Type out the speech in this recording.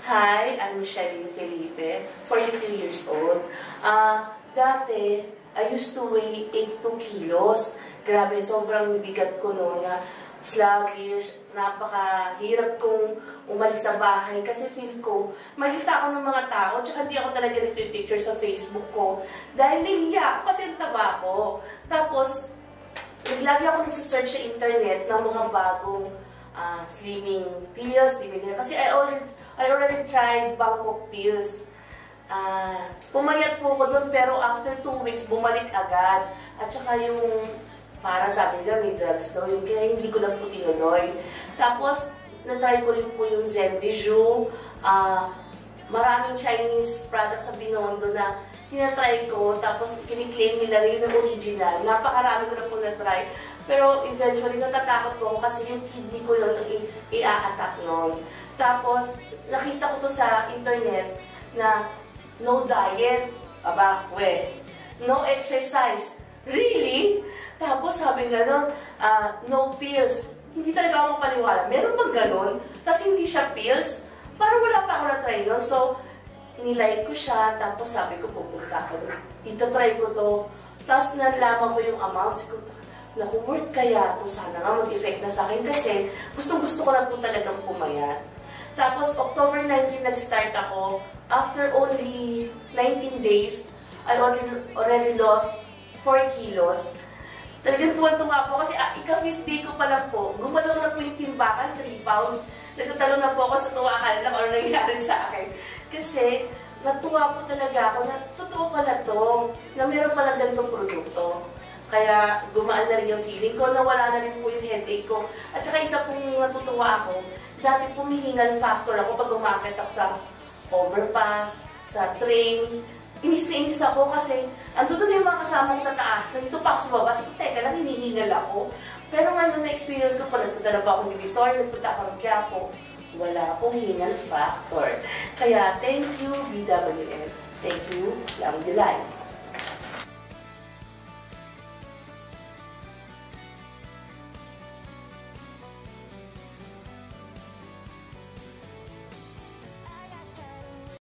Hi, I'm Michelle Felipe, 42 years old. Dati, I used to weigh 82 kilos. Grabe, sobrang bigat ko noon na sluggish, napakahirap kong umalis sa bahay kasi feel ko, makita ako ng mga tao, tsaka hindi ako talaga nagpipicture sa Facebook ko dahil nahiya ako kasi ang taba ko. Tapos, lagi ako nagsisearch sa internet ng mga bagong slimming pills, kasi I already tried Bangkok pills. Pumayat po ko doon pero after 2 weeks, bumalik agad. At saka yung, para sabi nila, may drugs daw yun, kaya hindi ko lang po tinuloy. Tapos, na-try ko rin po yung Zendiju. Maraming Chinese products sa Binondo na tinatry ko, tapos kiniklaim nila yun yung original. Napakarami ko na po na-try. Pero eventually, natatakot po ako kasi yung kidney ko yun i-a-attack noon. Tapos, nakita ko to sa internet na no diet, no exercise. Really? Tapos sabi gano'n, no pills. Hindi talaga ako mapaniwala. Meron bang gano'n? Tapos hindi siya pills. Parang wala pa ako na-try no? So, nilike ko siya. Tapos sabi ko, pupunta ko. Itatry ko to. Tapos nalaman ko yung amount. Sabi ko, naku, worth kaya to. Sana nga mag-effect na sa akin. Kasi gustong-gusto ko lang po talagang pumayat. Tapos, October 19, nag-start ako. After only 19 days, I already lost 4 kilos. Talagang tuwan-tuwa po kasi ika-5th day ko pa lang po. Gumalaw na po yung timbakan, 3 pounds. Nagtatalo na po ako sa tuwa, akala lang ano nangyari sa akin. Kasi, natuwa po talaga ako na totoo pala to, na meron pala ganitong produkto. Kaya, gumaan na rin yung feeling ko, nawala na rin po yung headache ko. At saka isa pong natutuwa ako, dati pumihingal factor ako pag umakit ako sa overpass, sa train. Inis na inis ako kasi ando doon yung mga kasama ko sa taas. Nandito pa ako sa baba. Kasi teka lang, hinihingal ako. Pero ngayon na-experience ko pa, nagpunta na pa ako ng Visoria, nagpunta ako ng Quiapo. Wala akong hingal factor. Kaya, thank you, BWF. Thank you, Lang July.